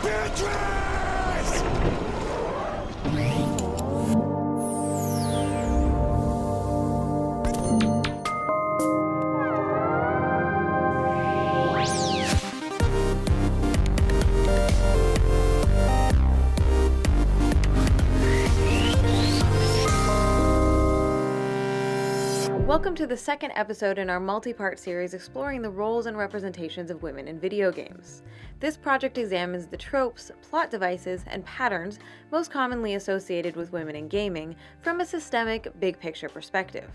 Beatrice! Welcome to the second episode in our multi-part series exploring the roles and representations of women in video games. This project examines the tropes, plot devices, and patterns most commonly associated with women in gaming from a systemic, big-picture perspective.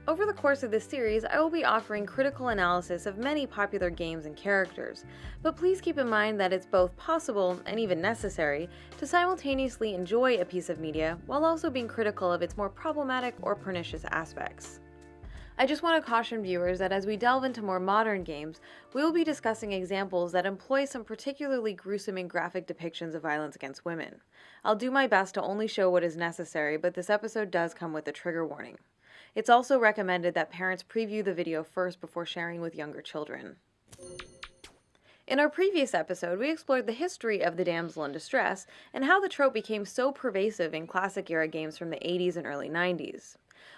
Over the course of this series, I will be offering critical analysis of many popular games and characters, but please keep in mind that it's both possible, and even necessary, to simultaneously enjoy a piece of media while also being critical of its more problematic or pernicious aspects. I just want to caution viewers that as we delve into more modern games, we will be discussing examples that employ some particularly gruesome and graphic depictions of violence against women. I'll do my best to only show what is necessary, but this episode does come with a trigger warning. It's also recommended that parents preview the video first before sharing with younger children. In our previous episode, we explored the history of the damsel in distress and how the trope became so pervasive in classic era games from the 80s and early 90s.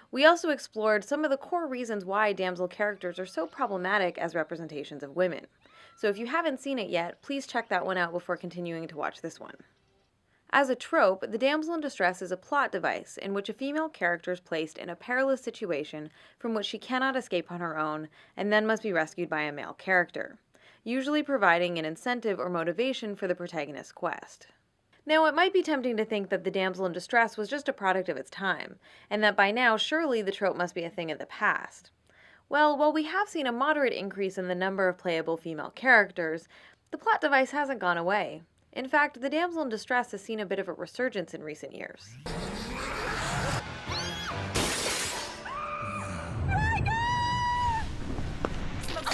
We also explored some of the core reasons why damsel characters are so problematic as representations of women. So if you haven't seen it yet, please check that one out before continuing to watch this one. As a trope, the damsel in distress is a plot device in which a female character is placed in a perilous situation from which she cannot escape on her own and then must be rescued by a male character, usually providing an incentive or motivation for the protagonist's quest. Now, it might be tempting to think that the damsel in distress was just a product of its time, and that by now surely the trope must be a thing of the past. Well, while we have seen a moderate increase in the number of playable female characters, the plot device hasn't gone away. In fact, the damsel in distress has seen a bit of a resurgence in recent years.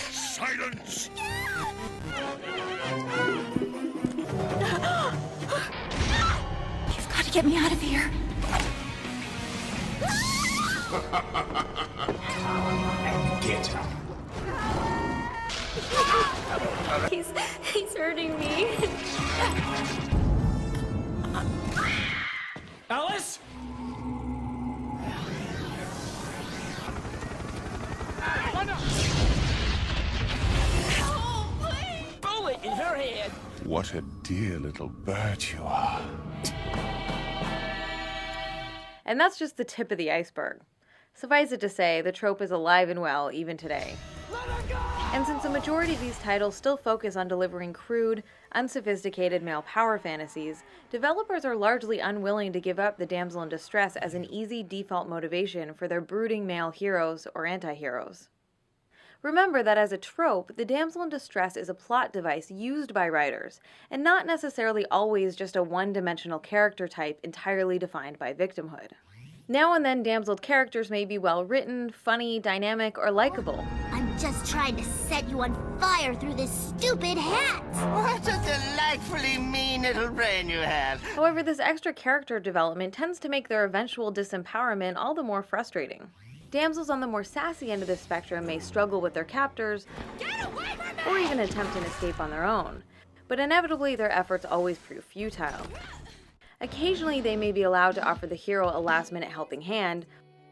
Silence! Get me out of here. Get up. He's hurting me. Alice? Oh, please. Bullet in her head. What a dear little bird you are. And that's just the tip of the iceberg. Suffice it to say, the trope is alive and well even today. And since the majority of these titles still focus on delivering crude, unsophisticated male power fantasies, developers are largely unwilling to give up the damsel in distress as an easy default motivation for their brooding male heroes or anti-heroes. Remember that as a trope, the damsel in distress is a plot device used by writers, and not necessarily always just a one-dimensional character type entirely defined by victimhood. Now and then, damseled characters may be well-written, funny, dynamic, or likable. I'm just trying to set you on fire through this stupid hat! What a delightfully mean little brain you have. However, this extra character development tends to make their eventual disempowerment all the more frustrating. Damsels on the more sassy end of the spectrum may struggle with their captors, or even attempt an escape on their own, but inevitably their efforts always prove futile. Occasionally they may be allowed to offer the hero a last-minute helping hand,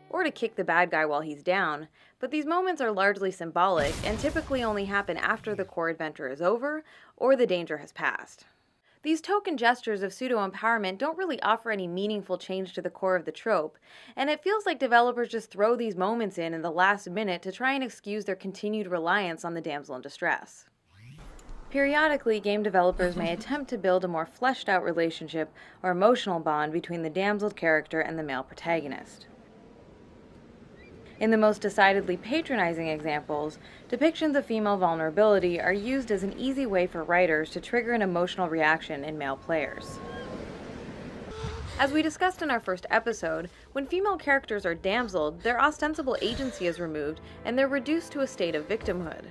or to kick the bad guy while he's down, but these moments are largely symbolic and typically only happen after the core adventure is over, or the danger has passed. These token gestures of pseudo-empowerment don't really offer any meaningful change to the core of the trope, and it feels like developers just throw these moments in the last minute to try and excuse their continued reliance on the damsel in distress. Periodically, game developers may attempt to build a more fleshed-out relationship or emotional bond between the damseled character and the male protagonist. In the most decidedly patronizing examples, depictions of female vulnerability are used as an easy way for writers to trigger an emotional reaction in male players. As we discussed in our first episode, when female characters are damseled, their ostensible agency is removed and they're reduced to a state of victimhood.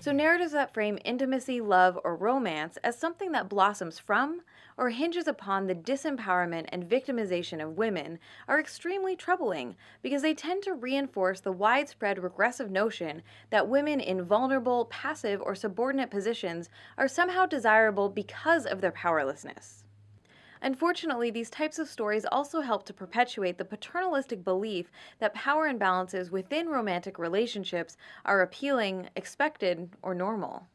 So narratives that frame intimacy, love, or romance as something that blossoms from or hinges upon the disempowerment and victimization of women are extremely troubling because they tend to reinforce the widespread regressive notion that women in vulnerable, passive, or subordinate positions are somehow desirable because of their powerlessness. Unfortunately, these types of stories also help to perpetuate the paternalistic belief that power imbalances within romantic relationships are appealing, expected, or normal.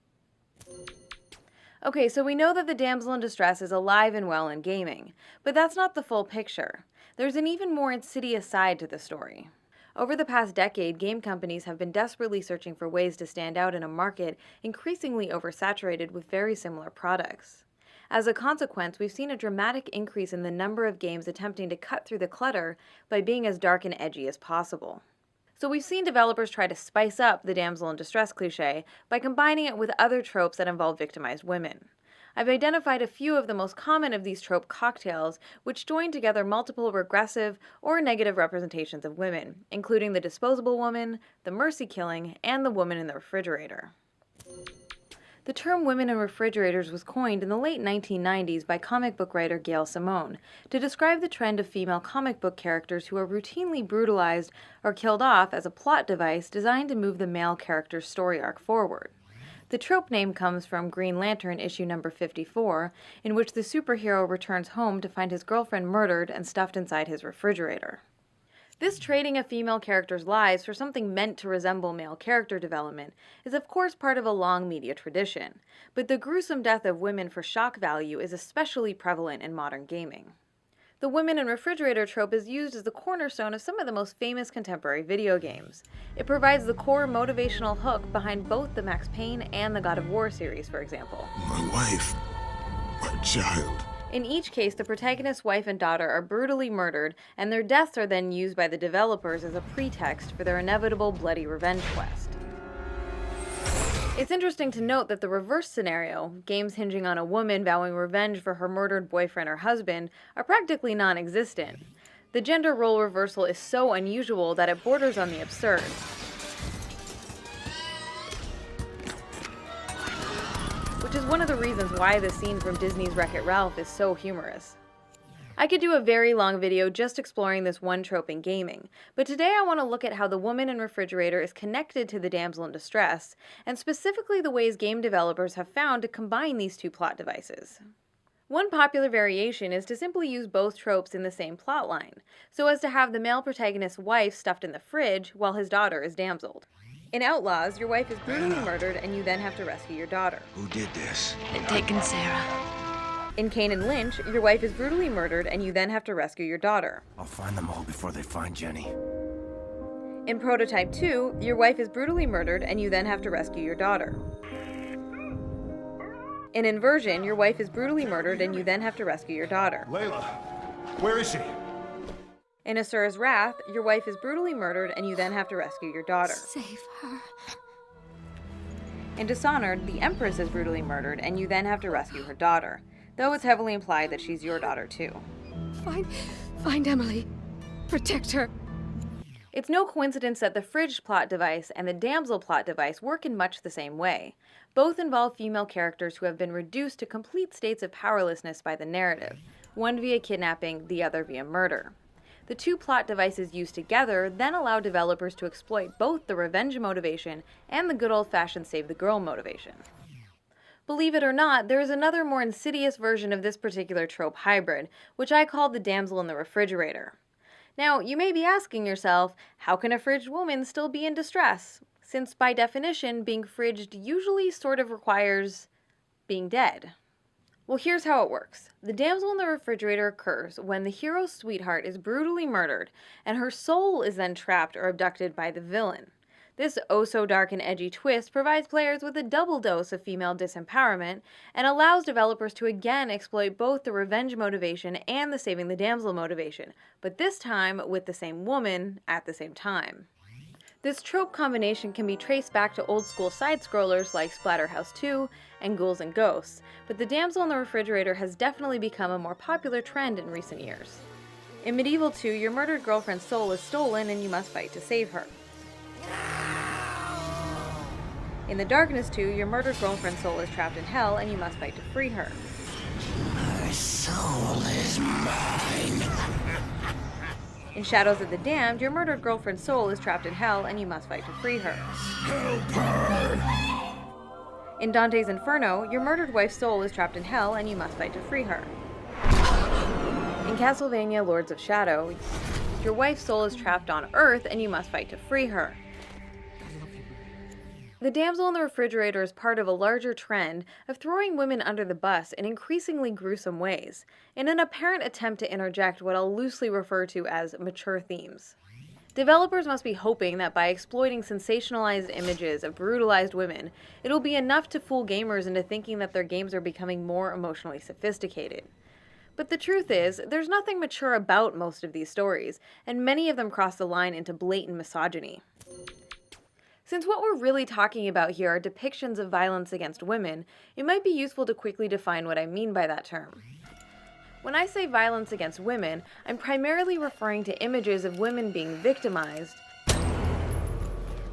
Okay, so we know that the damsel in distress is alive and well in gaming, but that's not the full picture. There's an even more insidious side to the story. Over the past decade, game companies have been desperately searching for ways to stand out in a market increasingly oversaturated with very similar products. As a consequence, we've seen a dramatic increase in the number of games attempting to cut through the clutter by being as dark and edgy as possible. So we've seen developers try to spice up the damsel in distress cliché by combining it with other tropes that involve victimized women. I've identified a few of the most common of these trope cocktails, which join together multiple regressive or negative representations of women, including the disposable woman, the mercy killing, and the woman in the refrigerator. The term women in refrigerators was coined in the late 1990s by comic book writer Gail Simone to describe the trend of female comic book characters who are routinely brutalized or killed off as a plot device designed to move the male character's story arc forward. The trope name comes from Green Lantern issue number 54, in which the superhero returns home to find his girlfriend murdered and stuffed inside his refrigerator. This trading of female characters' lives for something meant to resemble male character development is of course part of a long media tradition, but the gruesome death of women for shock value is especially prevalent in modern gaming. The women in refrigerator trope is used as the cornerstone of some of the most famous contemporary video games. It provides the core motivational hook behind both the Max Payne and the God of War series, for example. My wife, my child. In each case, the protagonist's wife and daughter are brutally murdered, and their deaths are then used by the developers as a pretext for their inevitable bloody revenge quest. It's interesting to note that the reverse scenario, games hinging on a woman vowing revenge for her murdered boyfriend or husband, are practically non-existent. The gender role reversal is so unusual that it borders on the absurd. Which is one of the reasons why the scene from Disney's Wreck-It Ralph is so humorous. I could do a very long video just exploring this one trope in gaming, but today I want to look at how the woman in refrigerator is connected to the damsel in distress, and specifically the ways game developers have found to combine these two plot devices. One popular variation is to simply use both tropes in the same plotline, so as to have the male protagonist's wife stuffed in the fridge while his daughter is damseled. In Outlaws, your wife is brutally murdered and you then have to rescue your daughter. Who did this? They've taken Sarah. In Kane and Lynch, your wife is brutally murdered and you then have to rescue your daughter. I'll find them all before they find Jenny. In Prototype 2, your wife is brutally murdered and you then have to rescue your daughter. In Inversion, your wife is brutally murdered and you then have to rescue your daughter. Layla, where is she? In Asura's Wrath, your wife is brutally murdered and you then have to rescue your daughter. Save her. In Dishonored, the Empress is brutally murdered and you then have to rescue her daughter, though it's heavily implied that she's your daughter too. Find Emily. Protect her. It's no coincidence that the fridge plot device and the damsel plot device work in much the same way. Both involve female characters who have been reduced to complete states of powerlessness by the narrative, one via kidnapping, the other via murder. The two plot devices used together then allow developers to exploit both the revenge motivation and the good old-fashioned save-the-girl motivation. Believe it or not, there is another more insidious version of this particular trope hybrid, which I call the damsel in the refrigerator. Now, you may be asking yourself, how can a fridged woman still be in distress? Since by definition, being fridged usually sort of requires being dead. Well, here's how it works. The damsel in the refrigerator occurs when the hero's sweetheart is brutally murdered, and her soul is then trapped or abducted by the villain. This oh-so-dark and edgy twist provides players with a double dose of female disempowerment, and allows developers to again exploit both the revenge motivation and the saving the damsel motivation, but this time with the same woman at the same time. This trope combination can be traced back to old-school side-scrollers like Splatterhouse 2 and Ghouls and Ghosts, but the damsel in the refrigerator has definitely become a more popular trend in recent years. In Medieval 2, your murdered girlfriend's soul is stolen and you must fight to save her. In The Darkness 2, your murdered girlfriend's soul is trapped in hell and you must fight to free her. My soul is mine. In Shadows of the Damned, your murdered girlfriend's soul is trapped in hell and you must fight to free her. Help her! In Dante's Inferno, your murdered wife's soul is trapped in hell and you must fight to free her. In Castlevania Lords of Shadow, your wife's soul is trapped on Earth and you must fight to free her. The Damsel in the Refrigerator is part of a larger trend of throwing women under the bus in increasingly gruesome ways, in an apparent attempt to interject what I'll loosely refer to as mature themes. Developers must be hoping that by exploiting sensationalized images of brutalized women, it'll be enough to fool gamers into thinking that their games are becoming more emotionally sophisticated. But the truth is, there's nothing mature about most of these stories, and many of them cross the line into blatant misogyny. Since what we're really talking about here are depictions of violence against women, it might be useful to quickly define what I mean by that term. When I say violence against women, I'm primarily referring to images of women being victimized,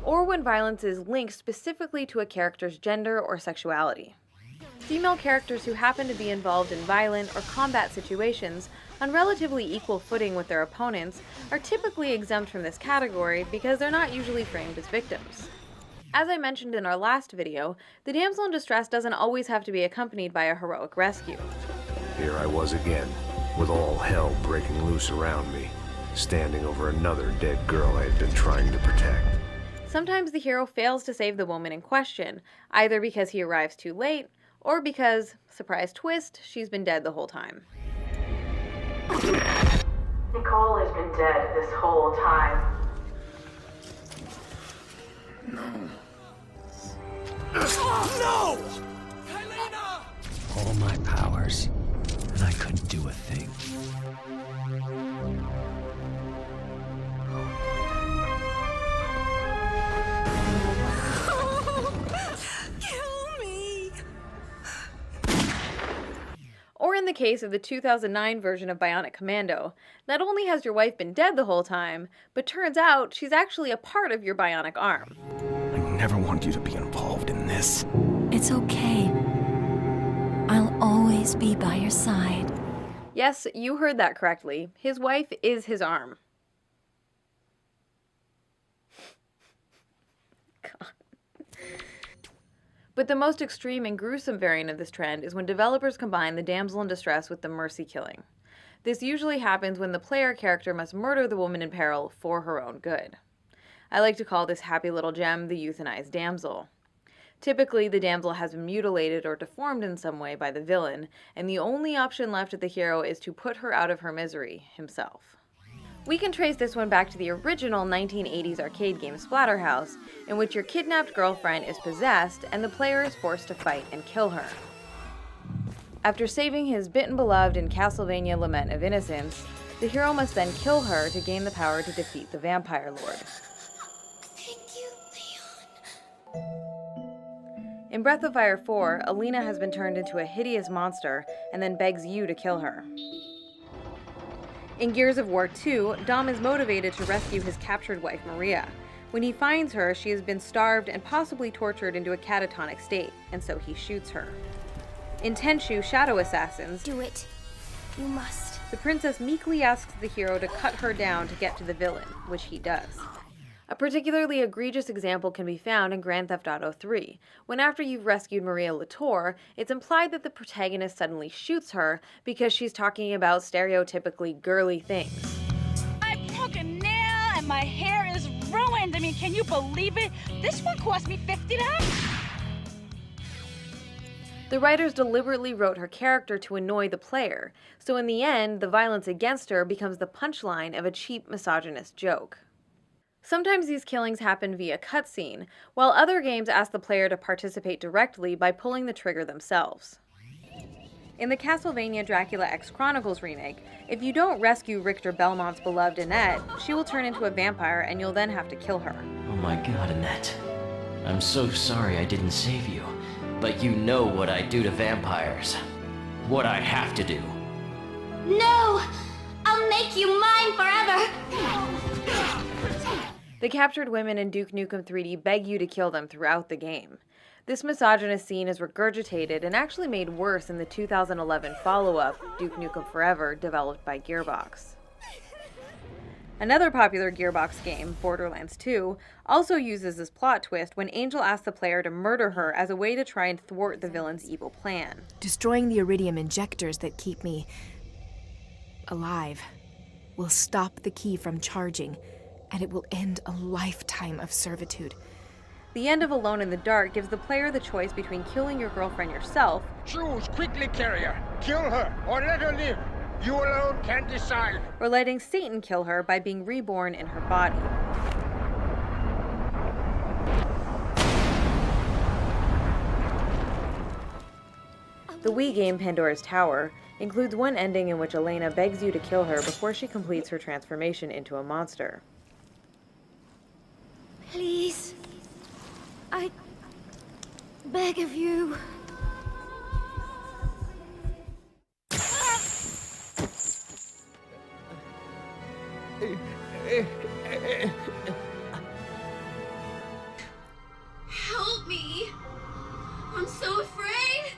or when violence is linked specifically to a character's gender or sexuality. Female characters who happen to be involved in violent or combat situations on relatively equal footing with their opponents are typically exempt from this category because they're not usually framed as victims. As I mentioned in our last video, the damsel in distress doesn't always have to be accompanied by a heroic rescue. Here I was again, with all hell breaking loose around me, standing over another dead girl I had been trying to protect. Sometimes the hero fails to save the woman in question, either because he arrives too late, or because, surprise twist, she's been dead the whole time. Nicole has been dead this whole time. No! All my powers, and I couldn't do a thing. Or in the case of the 2009 version of Bionic Commando, not only has your wife been dead the whole time, but turns out she's actually a part of your bionic arm. I never wanted you to be involved in this. It's okay. I'll always be by your side. Yes, you heard that correctly. His wife is his arm. God. But the most extreme and gruesome variant of this trend is when developers combine the damsel in distress with the mercy killing. This usually happens when the player character must murder the woman in peril for her own good. I like to call this happy little gem the euthanized damsel. Typically, the damsel has been mutilated or deformed in some way by the villain, and the only option left of the hero is to put her out of her misery himself. We can trace this one back to the original 1980s arcade game Splatterhouse, in which your kidnapped girlfriend is possessed and the player is forced to fight and kill her. After saving his bitten beloved in Castlevania Lament of Innocence, the hero must then kill her to gain the power to defeat the vampire lord. Thank you, Leon. In Breath of Fire 4, Alina has been turned into a hideous monster and then begs you to kill her. In Gears of War 2, Dom is motivated to rescue his captured wife Maria. When he finds her, she has been starved and possibly tortured into a catatonic state, and so he shoots her. In Tenchu Shadow Assassins, Do it. You must. the princess meekly asks the hero to cut her down to get to the villain, which he does. A particularly egregious example can be found in Grand Theft Auto 3, when after you've rescued Maria Latour, it's implied that the protagonist suddenly shoots her because she's talking about stereotypically girly things. I broke a nail and my hair is ruined. I mean, can you believe it? This one cost me $50. The writers deliberately wrote her character to annoy the player, so in the end, the violence against her becomes the punchline of a cheap misogynist joke. Sometimes these killings happen via cutscene, while other games ask the player to participate directly by pulling the trigger themselves. In the Castlevania Dracula X Chronicles remake, if you don't rescue Richter Belmont's beloved Annette, she will turn into a vampire and you'll then have to kill her. Oh my god, Annette. I'm so sorry I didn't save you, but you know what I do to vampires. What I have to do. No! I'll make you mine forever! The captured women in Duke Nukem 3D beg you to kill them throughout the game. This misogynist scene is regurgitated and actually made worse in the 2011 follow-up, Duke Nukem Forever, developed by Gearbox. Another popular Gearbox game, Borderlands 2, also uses this plot twist when Angel asks the player to murder her as a way to try and thwart the villain's evil plan. Destroying the iridium injectors that keep me alive will stop the key from charging, and it will end a lifetime of servitude. The end of Alone in the Dark gives the player the choice between killing your girlfriend yourself. Choose quickly, carrier. Kill her or let her live. You alone can decide. Or letting Satan kill her by being reborn in her body. The Wii game Pandora's Tower includes one ending in which Elena begs you to kill her before she completes her transformation into a monster. Please. I beg of you. Help me! I'm so afraid!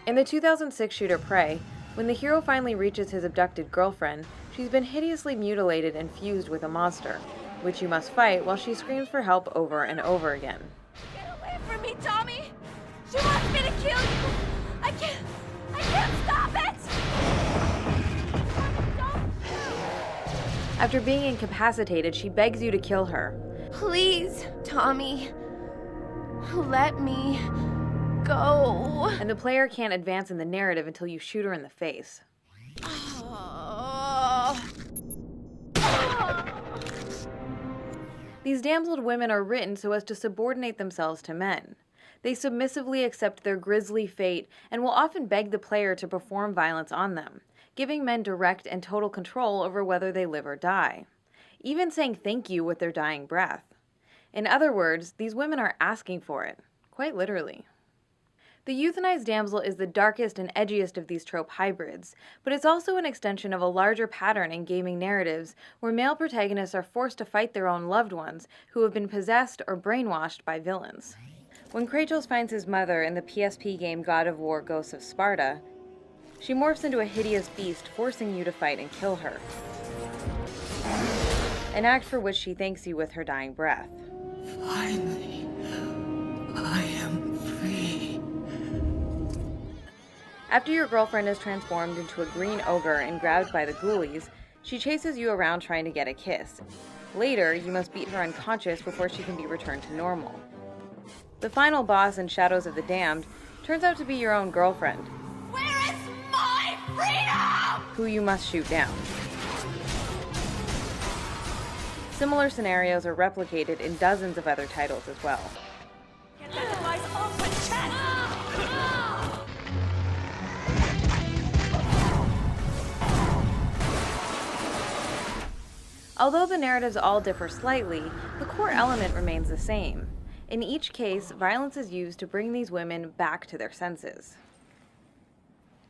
In the 2006 shooter Prey, when the hero finally reaches his abducted girlfriend, she's been hideously mutilated and fused with a monster, which you must fight while she screams for help over and over again. Get away from me, Tommy! She wants me to kill you! I can't stop it! After being incapacitated, she begs you to kill her. Please, Tommy. Let me go. And the player can't advance in the narrative until you shoot her in the face. These damseled women are written so as to subordinate themselves to men. They submissively accept their grisly fate and will often beg the player to perform violence on them, giving men direct and total control over whether they live or die, even saying thank you with their dying breath. In other words, these women are asking for it, quite literally. The euthanized damsel is the darkest and edgiest of these trope hybrids, but it's also an extension of a larger pattern in gaming narratives where male protagonists are forced to fight their own loved ones who have been possessed or brainwashed by villains. When Kratos finds his mother in the PSP game God of War Ghosts of Sparta, she morphs into a hideous beast, forcing you to fight and kill her. An act for which she thanks you with her dying breath. Finally, I am free. After your girlfriend is transformed into a green ogre and grabbed by the ghoulies, she chases you around trying to get a kiss. Later, you must beat her unconscious before she can be returned to normal. The final boss in Shadows of the Damned turns out to be your own girlfriend, Where is my freedom? who you must shoot down. Similar scenarios are replicated in dozens of other titles as well. Get that device off my chest! Although the narratives all differ slightly, the core element remains the same. In each case, violence is used to bring these women back to their senses.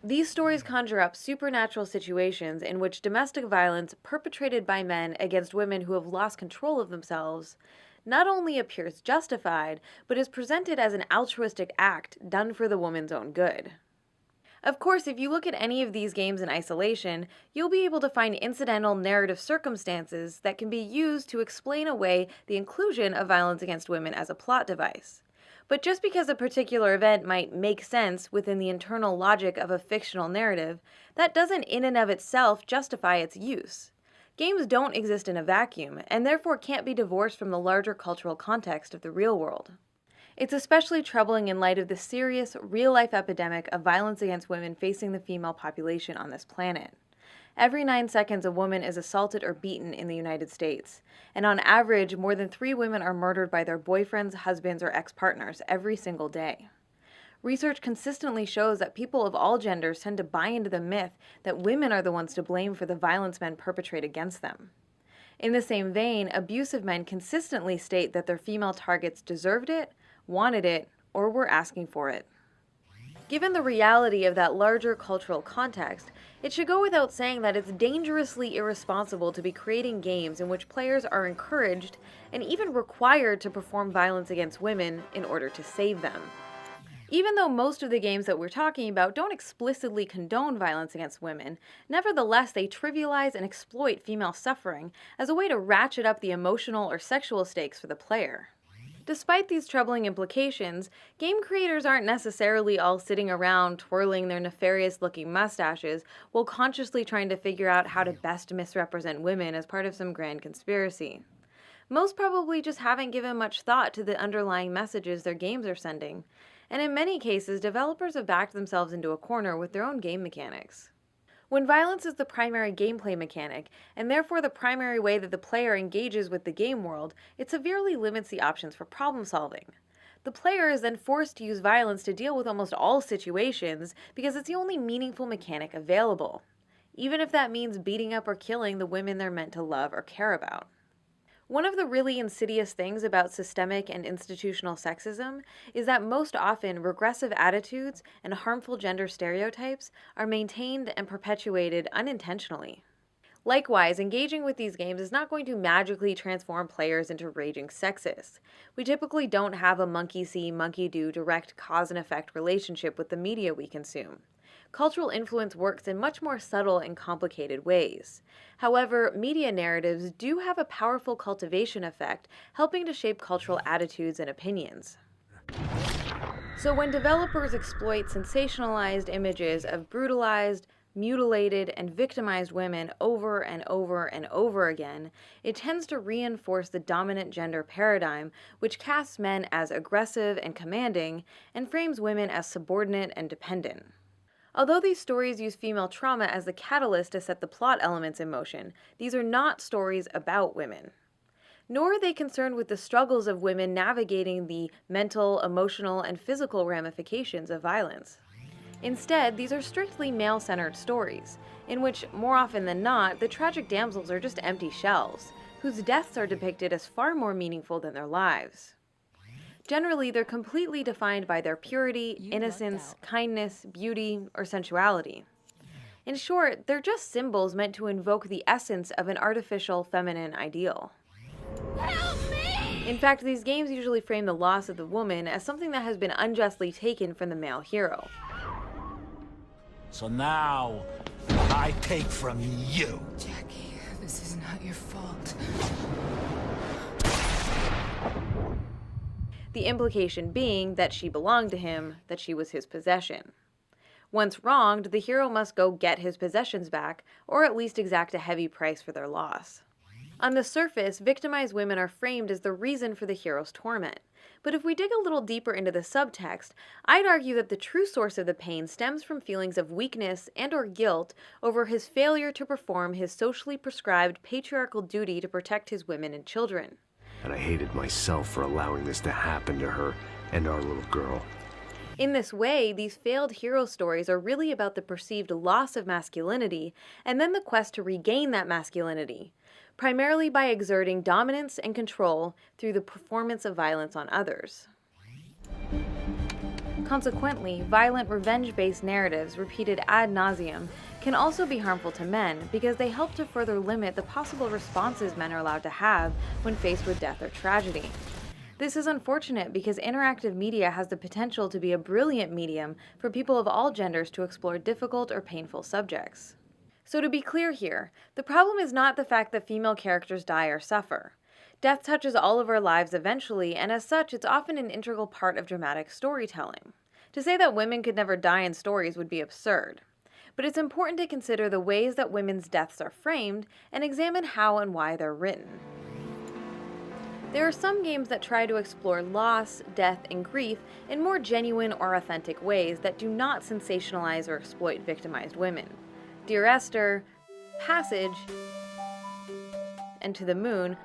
These stories conjure up supernatural situations in which domestic violence perpetrated by men against women who have lost control of themselves not only appears justified, but is presented as an altruistic act done for the woman's own good. Of course, if you look at any of these games in isolation, you'll be able to find incidental narrative circumstances that can be used to explain away the inclusion of violence against women as a plot device. But just because a particular event might make sense within the internal logic of a fictional narrative, that doesn't in and of itself justify its use. Games don't exist in a vacuum, and therefore can't be divorced from the larger cultural context of the real world. It's especially troubling in light of the serious, real-life epidemic of violence against women facing the female population on this planet. Every 9 seconds, a woman is assaulted or beaten in the United States, and on average, more than 3 women are murdered by their boyfriends, husbands, or ex-partners every single day. Research consistently shows that people of all genders tend to buy into the myth that women are the ones to blame for the violence men perpetrate against them. In the same vein, abusive men consistently state that their female targets deserved it, wanted it, or were asking for it. Given the reality of that larger cultural context, it should go without saying that it's dangerously irresponsible to be creating games in which players are encouraged and even required to perform violence against women in order to save them. Even though most of the games that we're talking about don't explicitly condone violence against women, nevertheless they trivialize and exploit female suffering as a way to ratchet up the emotional or sexual stakes for the player. Despite these troubling implications, game creators aren't necessarily all sitting around twirling their nefarious-looking mustaches while consciously trying to figure out how to best misrepresent women as part of some grand conspiracy. Most probably just haven't given much thought to the underlying messages their games are sending, and in many cases, developers have backed themselves into a corner with their own game mechanics. When violence is the primary gameplay mechanic, and therefore the primary way that the player engages with the game world, it severely limits the options for problem solving. The player is then forced to use violence to deal with almost all situations because it's the only meaningful mechanic available, even if that means beating up or killing the women they're meant to love or care about. One of the really insidious things about systemic and institutional sexism is that most often regressive attitudes and harmful gender stereotypes are maintained and perpetuated unintentionally. Likewise, engaging with these games is not going to magically transform players into raging sexists. We typically don't have a monkey-see, monkey-do direct cause and effect relationship with the media we consume. Cultural influence works in much more subtle and complicated ways. However, media narratives do have a powerful cultivation effect, helping to shape cultural attitudes and opinions. So when developers exploit sensationalized images of brutalized, mutilated, and victimized women over and over and over again, it tends to reinforce the dominant gender paradigm, which casts men as aggressive and commanding, and frames women as subordinate and dependent. Although these stories use female trauma as the catalyst to set the plot elements in motion, these are not stories about women. Nor are they concerned with the struggles of women navigating the mental, emotional, and physical ramifications of violence. Instead, these are strictly male-centered stories, in which, more often than not, the tragic damsels are just empty shells, whose deaths are depicted as far more meaningful than their lives. Generally, they're completely defined by their purity, innocence, kindness, beauty, or sensuality. In short, they're just symbols meant to invoke the essence of an artificial feminine ideal. Help me! In fact, these games usually frame the loss of the woman as something that has been unjustly taken from the male hero. So now, I take from you. Jackie, this is not your fault. The implication being that she belonged to him, that she was his possession. Once wronged, the hero must go get his possessions back, or at least exact a heavy price for their loss. On the surface, victimized women are framed as the reason for the hero's torment. But if we dig a little deeper into the subtext, I'd argue that the true source of the pain stems from feelings of weakness and/or guilt over his failure to perform his socially prescribed patriarchal duty to protect his women and children. And I hated myself for allowing this to happen to her and our little girl. In this way, these failed hero stories are really about the perceived loss of masculinity and then the quest to regain that masculinity, primarily by exerting dominance and control through the performance of violence on others. Consequently, violent revenge-based narratives repeated ad nauseum can also be harmful to men because they help to further limit the possible responses men are allowed to have when faced with death or tragedy. This is unfortunate because interactive media has the potential to be a brilliant medium for people of all genders to explore difficult or painful subjects. So to be clear here, the problem is not the fact that female characters die or suffer. Death touches all of our lives eventually, and as such, it's often an integral part of dramatic storytelling. To say that women could never die in stories would be absurd. But it's important to consider the ways that women's deaths are framed and examine how and why they're written. There are some games that try to explore loss, death, and grief in more genuine or authentic ways that do not sensationalize or exploit victimized women. Dear Esther, Passage, and To the Moon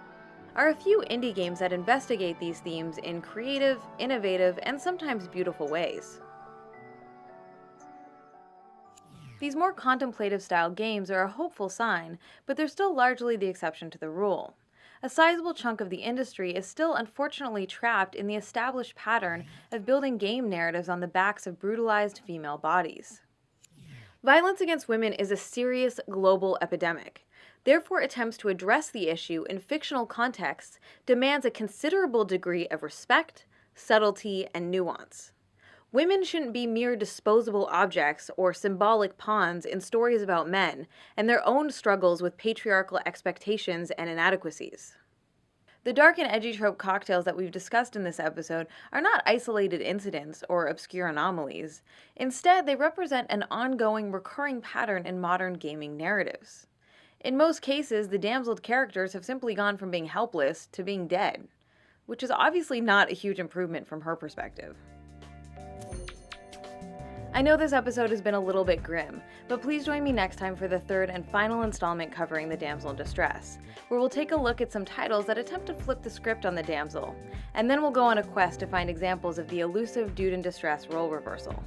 are a few indie games that investigate these themes in creative, innovative, and sometimes beautiful ways. These more contemplative style games are a hopeful sign, but they're still largely the exception to the rule. a sizable chunk of the industry is still unfortunately trapped in the established pattern of building game narratives on the backs of brutalized female bodies. Violence against women is a serious global epidemic. Therefore, attempts to address the issue in fictional contexts demands a considerable degree of respect, subtlety, and nuance. Women shouldn't be mere disposable objects or symbolic pawns in stories about men and their own struggles with patriarchal expectations and inadequacies. The dark and edgy trope cocktails that we've discussed in this episode are not isolated incidents or obscure anomalies. Instead, they represent an ongoing, recurring pattern in modern gaming narratives. In most cases, the damseled characters have simply gone from being helpless to being dead, which is obviously not a huge improvement from her perspective. I know this episode has been a little bit grim, but please join me next time for the third and final installment covering the damsel in distress, where we'll take a look at some titles that attempt to flip the script on the damsel, and then we'll go on a quest to find examples of the elusive dude in distress role reversal.